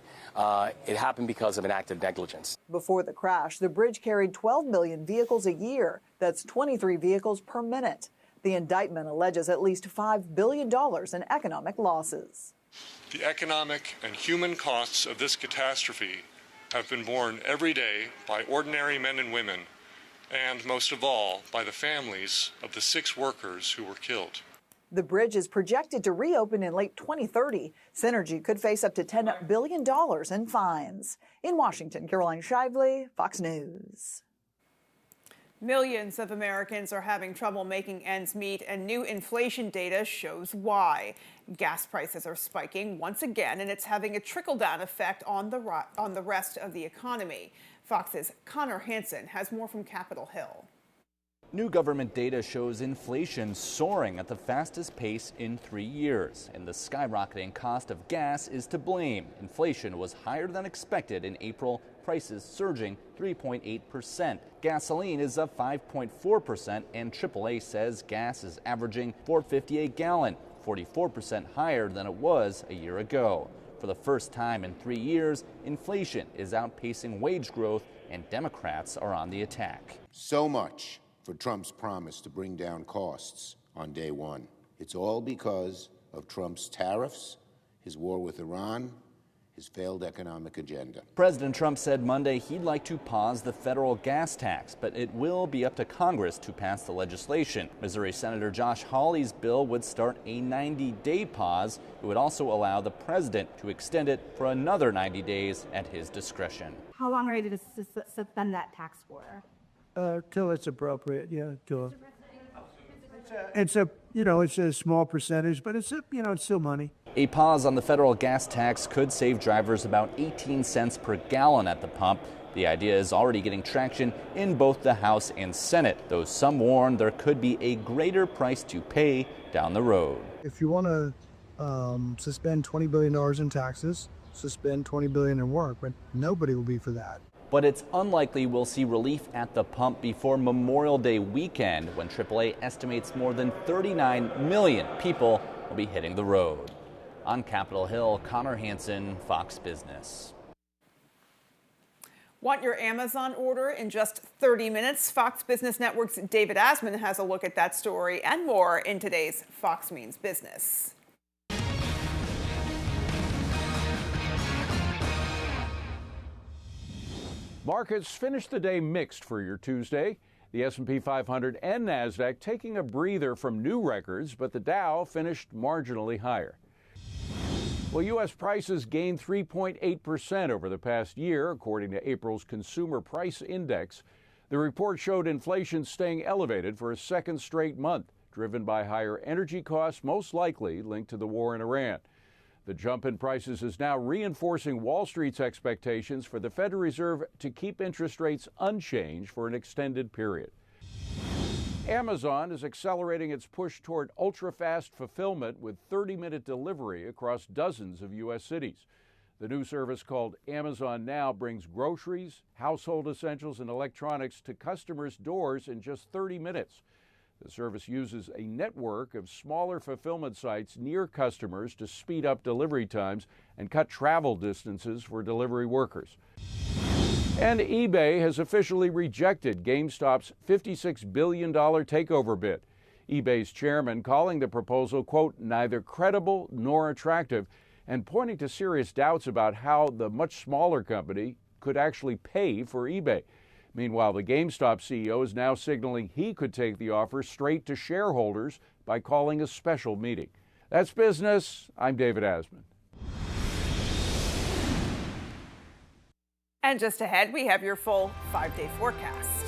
It happened because of an act of negligence. Before the crash, the bridge carried 12 million vehicles a year. That's 23 vehicles per minute. The indictment alleges at least $5 billion in economic losses. The economic and human costs of this catastrophe have been borne every day by ordinary men and women, and most of all, by the families of the 6 workers who were killed. The bridge is projected to reopen in late 2030. Synergy could face up to $10 billion in fines. In Washington, Caroline Shively, Fox News. Millions of Americans are having trouble making ends meet, and new inflation data shows why. Gas prices are spiking once again, and it's having a trickle-down effect on the rest of the economy. Fox's Connor Hansen has more from Capitol Hill. New government data shows inflation soaring at the fastest pace in 3 years, and the skyrocketing cost of gas is to blame. Inflation was higher than expected in April, prices surging 3.8%. Gasoline is up 5.4%, and AAA says gas is averaging $4.50 a gallon, 44% higher than it was a year ago. For the first time in 3 years, inflation is outpacing wage growth, and Democrats are on the attack. So much for Trump's promise to bring down costs on day one. It's all because of Trump's tariffs, his war with Iran, his failed economic agenda. President Trump said Monday he'd like to pause the federal gas tax, but it will be up to Congress to pass the legislation. Missouri Senator Josh Hawley's bill would start a 90-day pause. It would also allow the president to extend it for another 90 days at his discretion. How long are you to suspend that tax for? Till it's appropriate, yeah. It's a small percentage, but it's still money. A pause on the federal gas tax could save drivers about 18 cents per gallon at the pump. The idea is already getting traction in both the House and Senate, though some warn there could be a greater price to pay down the road. If you want to suspend $20 billion in taxes, suspend $20 billion in work, but nobody will be for that. But it's unlikely we'll see relief at the pump before Memorial Day weekend, when AAA estimates more than 39 million people will be hitting the road. On Capitol Hill, Connor Hansen, Fox Business. Want your Amazon order in just 30 minutes? Fox Business Network's David Asman has a look at that story and more in today's Fox Means Business. Markets finished the day mixed for your Tuesday. The S&P 500 and NASDAQ taking a breather from new records, but the Dow finished marginally higher. Well, U.S. prices gained 3.8% over the past year, according to April's Consumer Price Index. The report showed inflation staying elevated for a second straight month, driven by higher energy costs, most likely linked to the war in Iran. The jump in prices is now reinforcing Wall Street's expectations for the Federal Reserve to keep interest rates unchanged for an extended period. Amazon is accelerating its push toward ultra-fast fulfillment with 30-minute delivery across dozens of U.S. cities. The new service, called Amazon Now, brings groceries, household essentials, and electronics to customers' doors in just 30 minutes. The service uses a network of smaller fulfillment sites near customers to speed up delivery times and cut travel distances for delivery workers. And eBay has officially rejected GameStop's $56 billion takeover bid. eBay's chairman calling the proposal, quote, neither credible nor attractive, and pointing to serious doubts about how the much smaller company could actually pay for eBay. Meanwhile, the GameStop CEO is now signaling he could take the offer straight to shareholders by calling a special meeting. That's business. I'm David Asman. And just ahead, we have your full 5-day forecast.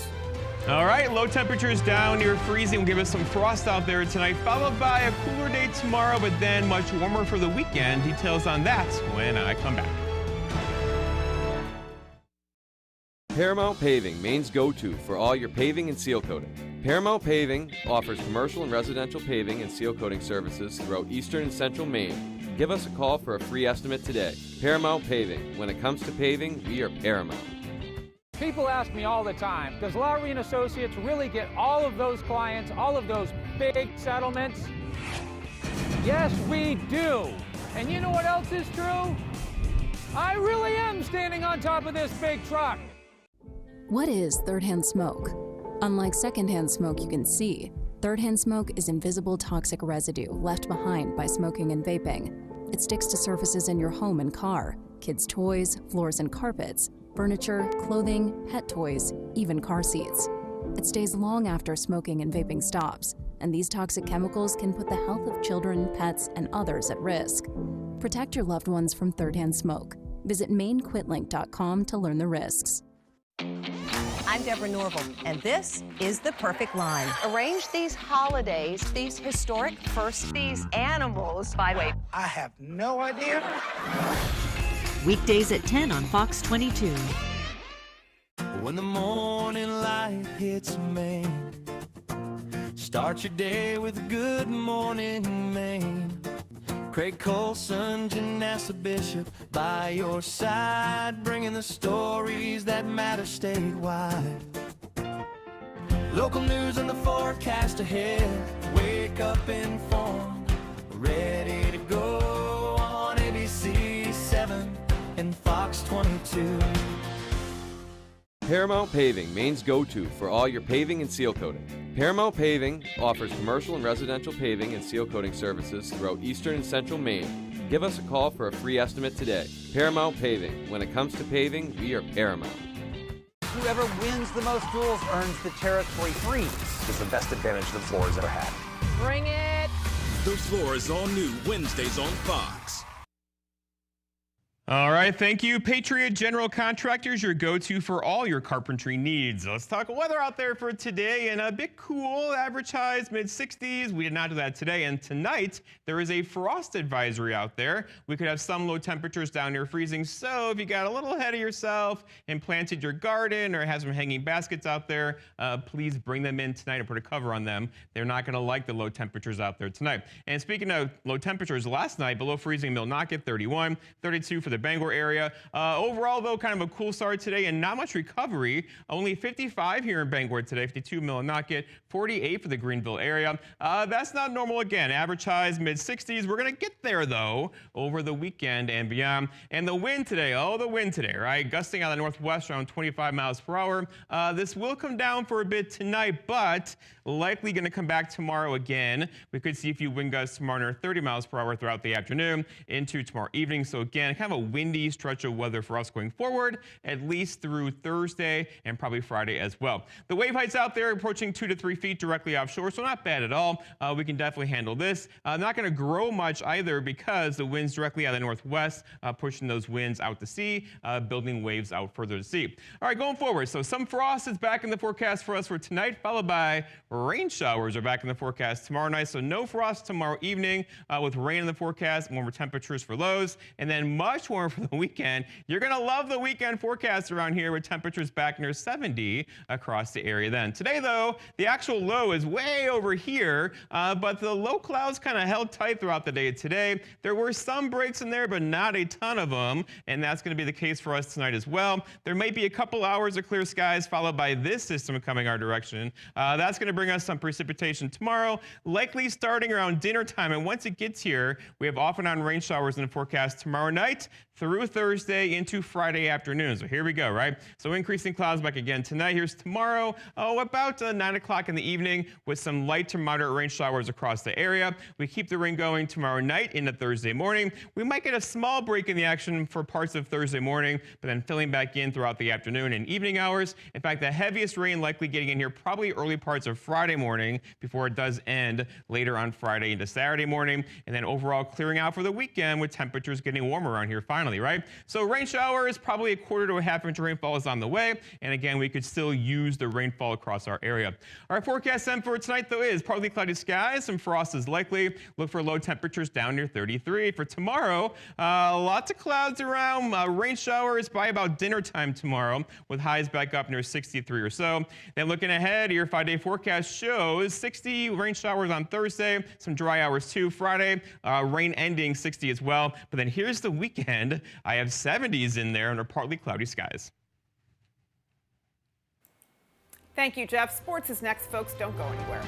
All right, low temperatures down near freezing will give us some frost out there tonight, followed by a cooler day tomorrow, but then much warmer for the weekend. Details on that when I come back. Paramount Paving, Maine's go-to for all your paving and seal coating. Paramount Paving offers commercial and residential paving and seal coating services throughout eastern and central Maine. Give us a call for a free estimate today. Paramount Paving. When it comes to paving, we are Paramount. People ask me all the time, does Lowry & Associates really get all of those clients, all of those big settlements? Yes, we do. And you know what else is true? I really am standing on top of this big truck. What is third-hand smoke? Unlike second-hand smoke you can see, third-hand smoke is invisible toxic residue left behind by smoking and vaping. It sticks to surfaces in your home and car, kids' toys, floors and carpets, furniture, clothing, pet toys, even car seats. It stays long after smoking and vaping stops, and these toxic chemicals can put the health of children, pets, and others at risk. Protect your loved ones from third-hand smoke. Visit MaineQuitLink.com to learn the risks. I'm Deborah Norville, and this is The Perfect Line. Arrange these holidays, these historic firsts, these animals. By the way, I have no idea. Weekdays at 10 on Fox 22. When the morning light hits Maine, start your day with a good morning, Maine. Craig Colson, Janessa Bishop, by your side, bringing the stories that matter statewide. Local news and the forecast ahead. Wake up informed, ready to go on ABC 7 and Fox 22. Paramount Paving, Maine's go-to for all your paving and seal coating. Paramount Paving offers commercial and residential paving and seal coating services throughout eastern and central Maine. Give us a call for a free estimate today. Paramount Paving. When it comes to paving, we are Paramount. Whoever wins the most duels earns the territory freeze. It's the best advantage the floor has ever had. bring it. The Floor is all new Wednesdays on Fox. All right, thank you. Patriot General Contractors, your go-to for all your carpentry needs. Let's talk weather out there for today, and a bit cool, average highs, mid-60s. We did not do that today, and tonight there is a frost advisory out there. We could have some low temperatures down near freezing, so if you got a little ahead of yourself and planted your garden or have some hanging baskets out there, please bring them in tonight and put a cover on them. They're not going to like the low temperatures out there tonight. And speaking of low temperatures, last night, below freezing Millinocket, 31, 32 for the Bangor area. Overall, though, kind of a cool start today and not much recovery. Only 55 here in Bangor today, 52 Millinocket, 48 for the Greenville area. That's not normal again. Average highs mid-60s. We're going to get there, though, over the weekend and beyond. And the wind today, right? Gusting out of the northwest around 25 miles per hour. This will come down for a bit tonight, but likely going to come back tomorrow again. We could see a few wind gusts tomorrow near 30 miles per hour throughout the afternoon into tomorrow evening. So again, kind of a windy stretch of weather for us going forward, at least through Thursday and probably Friday as well. The wave heights out there approaching 2 to 3 feet directly offshore, so not bad at all. We can definitely handle this. Not going to grow much either because the winds directly out of the northwest pushing those winds out to sea, building waves out further to sea. All right, going forward, so some frost is back in the forecast for us for tonight, followed by rain showers are back in the forecast tomorrow night. So no frost tomorrow evening with rain in the forecast, warmer temperatures for lows, and then much warmer more for the weekend. You're going to love the weekend forecast around here with temperatures back near 70 across the area then. Today, though, the actual low is way over here, but the low clouds kind of held tight throughout the day today. There were some breaks in there, but not a ton of them, and that's going to be the case for us tonight as well. There may be a couple hours of clear skies followed by this system coming our direction. That's going to bring us some precipitation tomorrow, likely starting around dinner time, and once it gets here, we have off and on rain showers in the forecast tomorrow night through Thursday into Friday afternoon. So here we go, right? So increasing clouds back again tonight. Here's tomorrow, about 9 o'clock in the evening with some light to moderate rain showers across the area. We keep the rain going tomorrow night into Thursday morning. We might get a small break in the action for parts of Thursday morning, but then filling back in throughout the afternoon and evening hours. In fact, the heaviest rain likely getting in here probably early parts of Friday morning before it does end later on Friday into Saturday morning, and then overall clearing out for the weekend with temperatures getting warmer around here finally, right? So rain showers, probably a quarter to a half inch rainfall is on the way, and again, we could still use the rainfall across our area. Our forecast then for tonight, though, is partly cloudy skies, some frost is likely. Look for low temperatures down near 33. For tomorrow, lots of clouds around, rain showers by about dinner time tomorrow, with highs back up near 63 or so. Then looking ahead, your 5-day forecast shows 60 rain showers on Thursday, some dry hours too. Friday, rain ending 60 as well. But then here's the weekend. I have 70s in there under partly cloudy skies. Thank you, Jeff. Sports is next, folks. Don't go anywhere.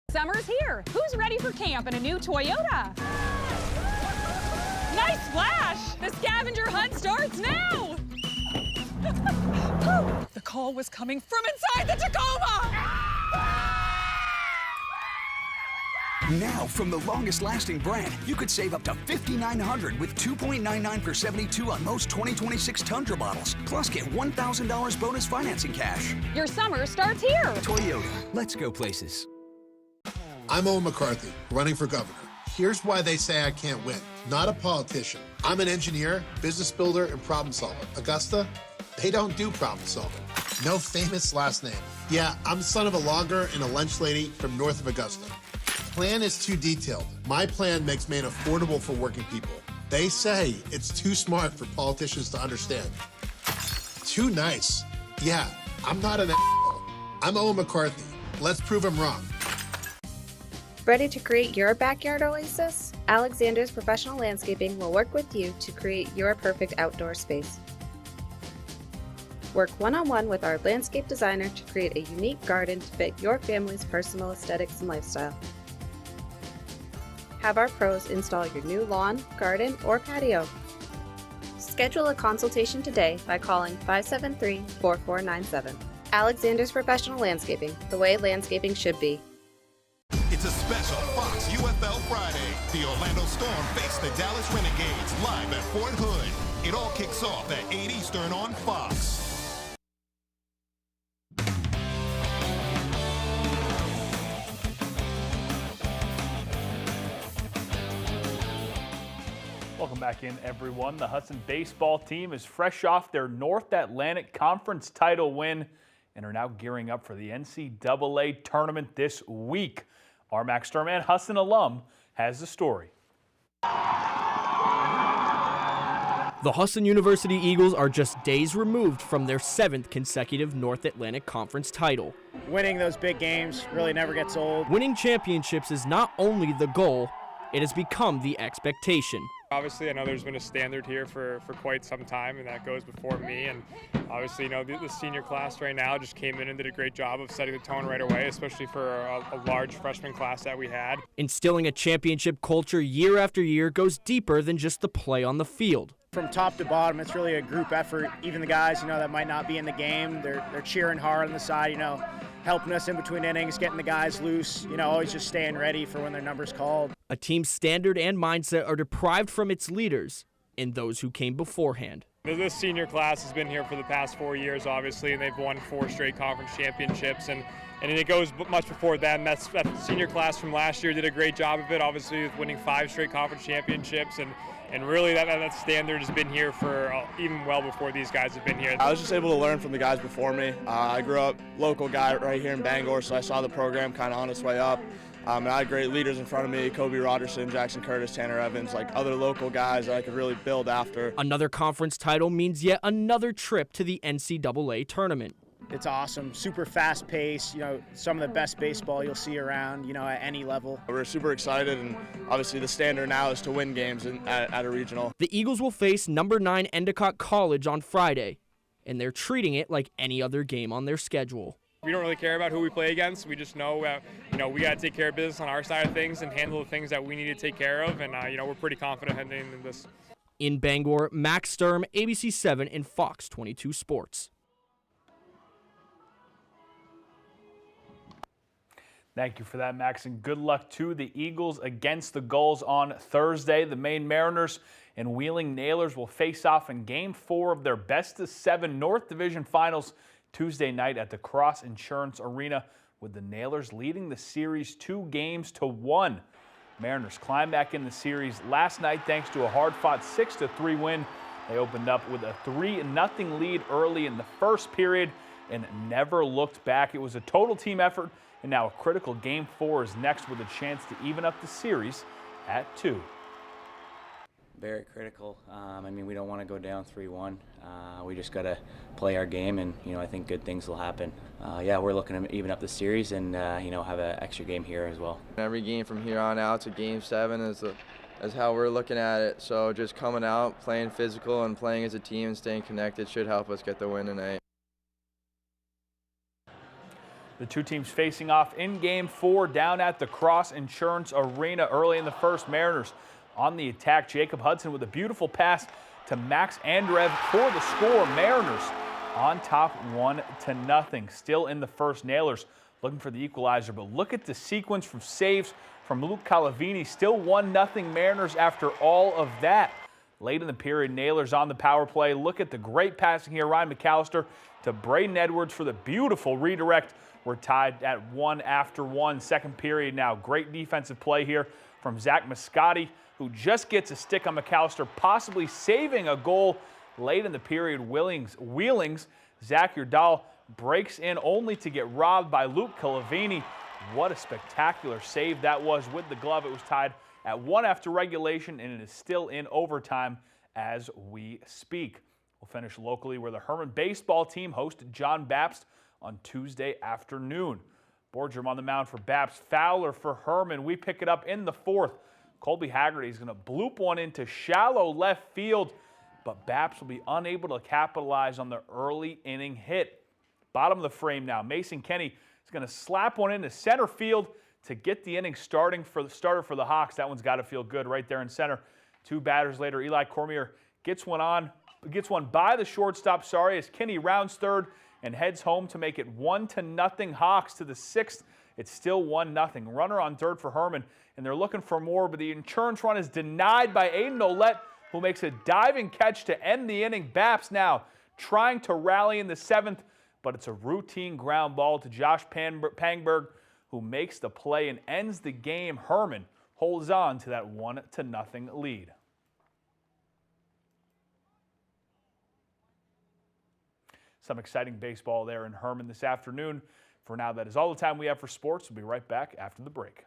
Summer's here. Who's ready for camp in a new Toyota? Nice flash! The scavenger hunt starts now! The call was coming from inside the Tacoma! Now, from the longest-lasting brand, you could save up to $5,900 with 2.99 for 72 on most 2026 Tundra models. Plus, get $1,000 bonus financing cash. Your summer starts here! Toyota, let's go places. I'm Owen McCarthy, running for governor. Here's why they say I can't win. Not a politician. I'm an engineer, business builder, and problem solver. Augusta, they don't do problem solving. No famous last name. Yeah, I'm the son of a logger and a lunch lady from north of Augusta. Plan is too detailed. My plan makes Maine affordable for working people. They say it's too smart for politicians to understand. Too nice. Yeah, I'm not an asshole. I'm Owen McCarthy. Let's prove him wrong. Ready to create your backyard oasis? Alexander's Professional Landscaping will work with you to create your perfect outdoor space. Work one-on-one with our landscape designer to create a unique garden to fit your family's personal aesthetics and lifestyle. Have our pros install your new lawn, garden, or patio. Schedule a consultation today by calling 573-4497. Alexander's Professional Landscaping, the way landscaping should be. It's a special Fox UFL Friday. The Orlando Storm face the Dallas Renegades live at Fort Hood. It all kicks off at 8 Eastern on Fox. Welcome back in, everyone. The Hudson baseball team is fresh off their North Atlantic Conference title win and are now gearing up for the NCAA tournament this week. Our Max Sturman, Hudson alum, has the story. The Hudson University Eagles are just days removed from their 7th consecutive North Atlantic Conference title. Winning those big games really never gets old. Winning championships is not only the goal, it has become the expectation. Obviously, I know there's been a standard here for quite some time, and that goes before me. And obviously, the senior class right now just came in and did a great job of setting the tone right away, especially for a large freshman class that we had. Instilling a championship culture year after year goes deeper than just the play on the field. From top to bottom, it's really a group effort. Even the guys, that might not be in the game, they're cheering hard on the side, helping us in between innings, getting the guys loose, always just staying ready for when their number's called. A team's standard and mindset are deprived from its leaders and those who came beforehand. This senior class has been here for the past 4 years, obviously, and they've won 4 straight conference championships. And it goes much before then. That senior class from last year did a great job of it, obviously, with winning 5 straight conference championships. And really, that standard has been here for even well before these guys have been here. I was just able to learn from the guys before me. I grew up local guy right here in Bangor, so I saw the program kind of on its way up. And I had great leaders in front of me, Kobe Rogerson, Jackson Curtis, Tanner Evans, like other local guys that I could really build after. Another conference title means yet another trip to the NCAA tournament. It's awesome, super fast pace, some of the best baseball you'll see around, at any level. We're super excited, and obviously the standard now is to win games at a regional. The Eagles will face number 9 Endicott College on Friday, and they're treating it like any other game on their schedule. We don't really care about who we play against. We just know, we got to take care of business on our side of things and handle the things that we need to take care of, and, we're pretty confident heading into this. In Bangor, Max Sturm, ABC 7 and Fox 22 Sports. Thank you for that, Max, and good luck to the Eagles against the Gulls on Thursday. The Maine Mariners and Wheeling Nailers will face off in Game 4 of their best-of-7 North Division Finals Tuesday night at the Cross Insurance Arena, with the Nailers leading the series 2-1. Mariners climb back in the series last night thanks to a hard-fought 6-3 win. They opened up with a 3-0 lead early in the first period and never looked back. It was a total team effort, and now a critical Game 4 is next with a chance to even up the series at 2. Very critical. We don't want to go down 3-1. We just got to play our game, and, I think good things will happen. We're looking to even up the series and, have an extra game here as well. Every game from here on out to Game 7 is how we're looking at it. So just coming out, playing physical, and playing as a team and staying connected should help us get the win tonight. The two teams facing off in Game 4 down at the Cross Insurance Arena early in the first. Mariners on the attack. Jacob Hudson with a beautiful pass to Max Andreev for the score. Mariners on top 1-0. Still in the first. Nailers looking for the equalizer, but look at the sequence from saves from Luke Calavini. Still 1-0 Mariners after all of that. Late in the period, Nailers on the power play. Look at the great passing here. Ryan McAllister to Braden Edwards for the beautiful redirect. We're tied at 1 after 1. Second period now. Great defensive play here from Zach Mascotti, who just gets a stick on McAllister, possibly saving a goal late in the period. Wheeling's Zach Yurdahl breaks in only to get robbed by Luke Calavini. What a spectacular save that was with the glove. It was tied at 1 after regulation, and it is still in overtime as we speak. We'll finish locally where the Herman baseball team hosted John Bapst on Tuesday afternoon. Boardroom on the mound for Bapst, Fowler for Herman. We pick it up in the 4th. Colby Haggerty is going to bloop one into shallow left field, but Bapst will be unable to capitalize on the early inning hit. Bottom of the frame now. Mason Kenny is going to slap one into center field to get the inning starter for the Hawks. That one's got to feel good right there in center. 2 batters later, Eli Cormier gets one by the shortstop, as Kenny rounds third and heads home to make it 1-0 Hawks to the 6th. It's still 1-0. Runner on third for Herman, and they're looking for more, but the insurance run is denied by Aiden Ouellette, who makes a diving catch to end the inning. Bapst now trying to rally in the 7th, but it's a routine ground ball to Josh Pangberg, who makes the play and ends the game. Herman holds on to that 1-0 lead. Some exciting baseball there in Herman this afternoon. For now, that is all the time we have for sports. We'll be right back after the break.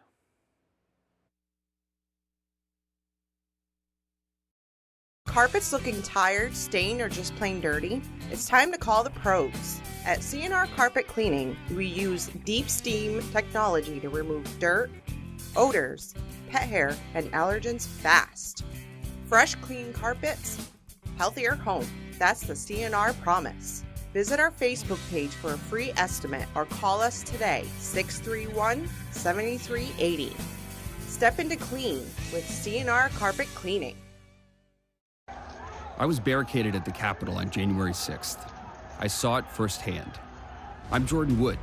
Carpets looking tired, stained, or just plain dirty? It's time to call the pros. At C&R Carpet Cleaning, we use deep steam technology to remove dirt, odors, pet hair, and allergens fast. Fresh, clean carpets, healthier home. That's the C&R promise. Visit our Facebook page for a free estimate or call us today, 631-7380. Step into clean with C&R Carpet Cleaning. I was barricaded at the Capitol on January 6th. I saw it firsthand. I'm Jordan Wood.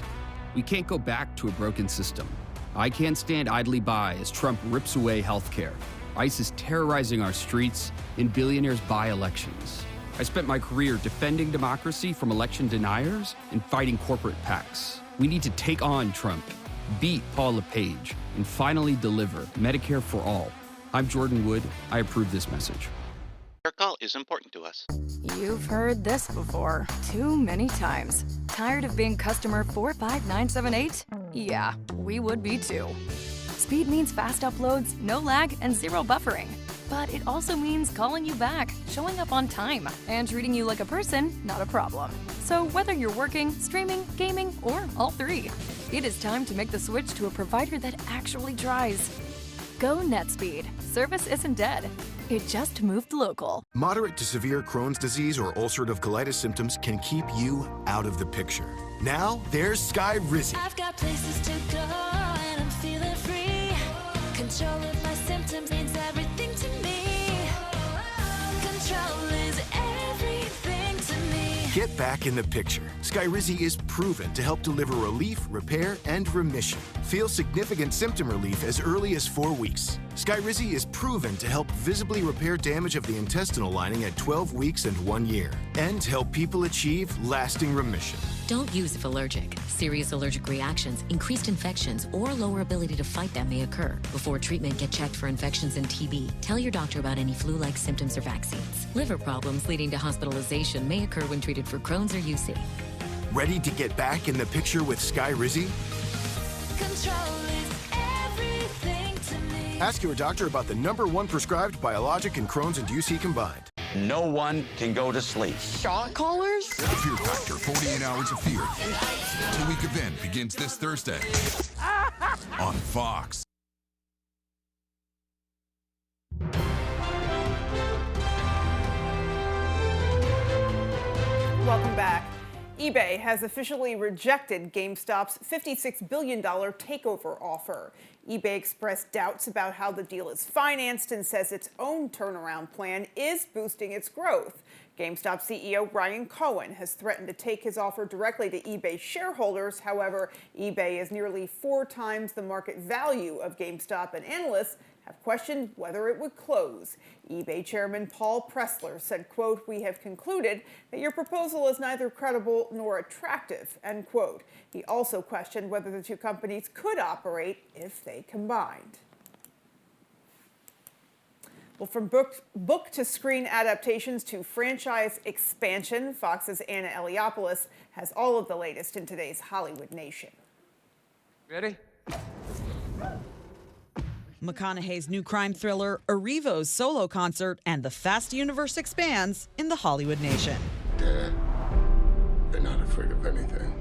We can't go back to a broken system. I can't stand idly by as Trump rips away healthcare. ICE is terrorizing our streets, and billionaires buy elections. I spent my career defending democracy from election deniers and fighting corporate PACs. We need to take on Trump, beat Paul LePage, and finally deliver Medicare for all. I'm Jordan Wood. I approve this message. Your call is important to us. You've heard this before, too many times. Tired of being customer 45978? Yeah, we would be too. Speed means fast uploads, no lag, and zero buffering. But it also means calling you back, showing up on time, and treating you like a person, not a problem. So whether you're working, streaming, gaming, or all three, it is time to make the switch to a provider that actually tries. Go NetSpeed. Service isn't dead. It just moved local. Moderate to severe Crohn's disease or ulcerative colitis symptoms can keep you out of the picture. Now, there's Skyrizi. I've got places to go and I'm feeling free. Control of my symptoms means everything to me. Control is everything to me. Get back in the picture. Skyrizi is proven to help deliver relief, repair, and remission. Feel significant symptom relief as early as 4 weeks. Skyrizi is proven to help visibly repair damage of the intestinal lining at 12 weeks and 1 year, and help people achieve lasting remission. Don't use if allergic. Serious allergic reactions, increased infections, or lower ability to fight them may occur. Before treatment, get checked for infections and TB. Tell your doctor about any flu-like symptoms or vaccines. Liver problems leading to hospitalization may occur when treated for Crohn's or UC. Ready to get back in the picture with Skyrizi? Control is everything to me. Ask your doctor about the #1 prescribed biologic in Crohn's and UC combined. No one can go to sleep. Shot callers? Fear Factor 48 Hours of Fear. Two-week event begins this Thursday on Fox. Welcome back. eBay has officially rejected GameStop's $56 billion takeover offer. eBay expressed doubts about how the deal is financed and says its own turnaround plan is boosting its growth. GameStop CEO Brian Cohen has threatened to take his offer directly to eBay shareholders. However, eBay is nearly 4 times the market value of GameStop, and analysts have questioned whether it would close. eBay chairman Paul Pressler said, quote, "We have concluded that your proposal is neither credible nor attractive," end quote. He also questioned whether the two companies could operate if they combined. Well, from book to screen adaptations to franchise expansion, Fox's Anna Eliopoulos has all of the latest in today's Hollywood Nation. Ready? McConaughey's new crime thriller, Arrivo's solo concert, and the Fast universe expands in the Hollywood Nation. Dad, they're not afraid of anything,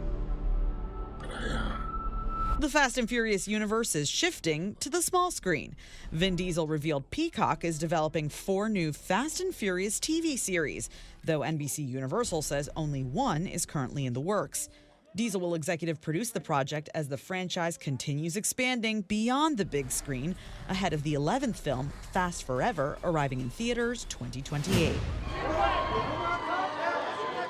but I am. The Fast and Furious universe is shifting to the small screen. Vin Diesel revealed Peacock is developing 4 new Fast and Furious TV series, though NBC Universal says only 1 is currently in the works. Diesel will executive produce the project as the franchise continues expanding beyond the big screen, ahead of the 11th film, Fast Forever, arriving in theaters 2028.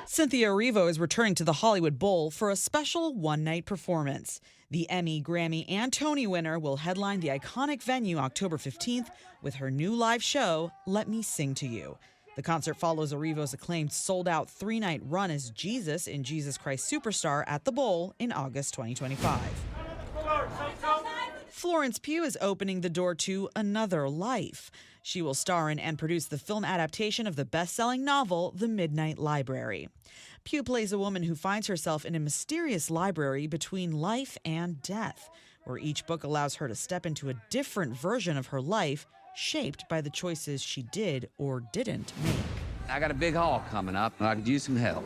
Cynthia Erivo is returning to the Hollywood Bowl for a special one-night performance. The Emmy, Grammy, and Tony winner will headline the iconic venue October 15th with her new live show, Let Me Sing to You. The concert follows Erivo's acclaimed sold-out 3-night run as Jesus in Jesus Christ Superstar at the Bowl in August 2025. Florence Pugh is opening the door to another life. She will star in and produce the film adaptation of the best-selling novel, The Midnight Library. Pugh plays a woman who finds herself in a mysterious library between life and death, where each book allows her to step into a different version of her life, shaped by the choices she did or didn't make. I got a big haul coming up, and I could use some help.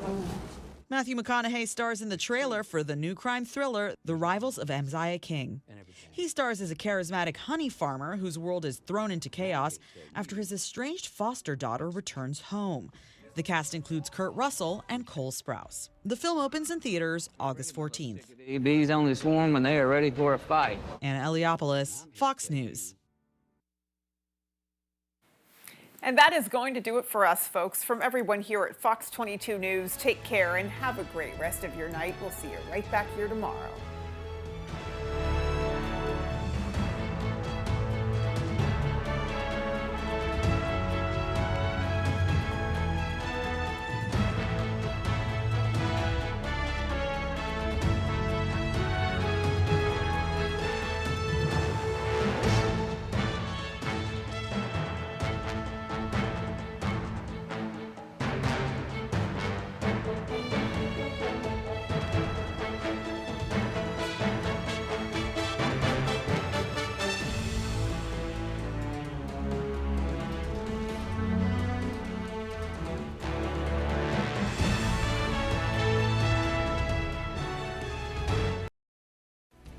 Matthew McConaughey stars in the trailer for the new crime thriller, The Rivals of Amaziah King. He stars as a charismatic honey farmer whose world is thrown into chaos after his estranged foster daughter returns home. The cast includes Kurt Russell and Cole Sprouse. The film opens in theaters August 14th. The bees only swarm when they are ready for a fight. Anna Eliopoulos, Fox News. And that is going to do it for us, folks. From everyone here at Fox 22 News, take care and have a great rest of your night. We'll see you right back here tomorrow.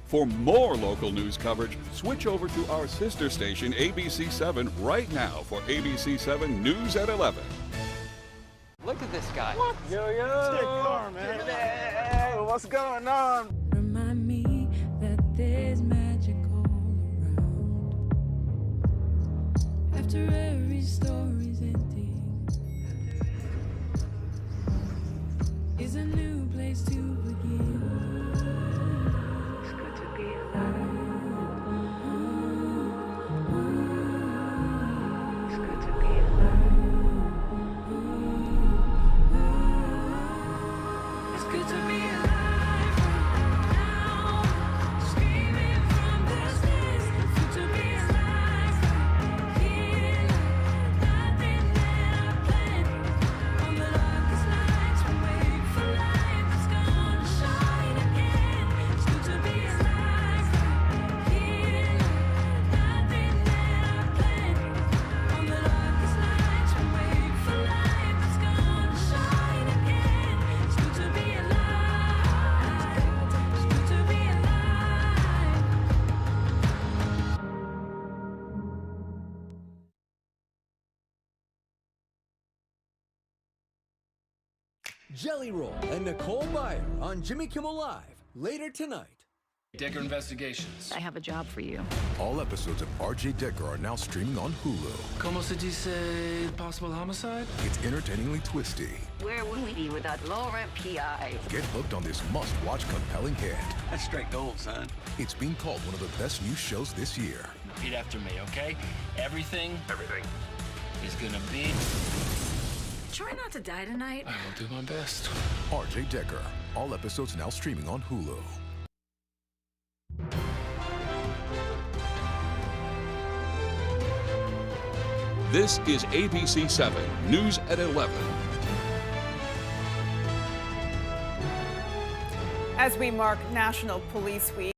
For more local news coverage, switch over to our sister station, ABC7, right now for ABC7 News at 11. Look at this guy. What? Yo, Stick car, man. Hey, what's going on? Remind me that there's magic all around. After every story's ending is a new place to begin. It's good to be alive. It's good to be alive. It's good to be alive now. Screaming from the stairs. It's good to be alive. Here, nothing that I planned. On the darkest nights, we wait for light that's gonna shine again. It's good to be alive. Here, nothing that I planned. On the darkest nights, we wait for light that's gonna shine again. It's good to be alive. It's good to be alive. Jelly Roll and Nicole Byer on Jimmy Kimmel Live later tonight. Decker Investigations. I have a job for you. All episodes of RJ Decker are now streaming on Hulu. Como se dice possible homicide? It's entertainingly twisty. Where would we be without low-rent PI? Get hooked on this must-watch compelling hit. That's straight gold, son. It's being called one of the best new shows this year. Repeat after me, okay? Everything is gonna be... Try not to die tonight. I will do my best. RJ Decker. All episodes now streaming on Hulu. This is ABC7 News at 11. As we mark National Police Week,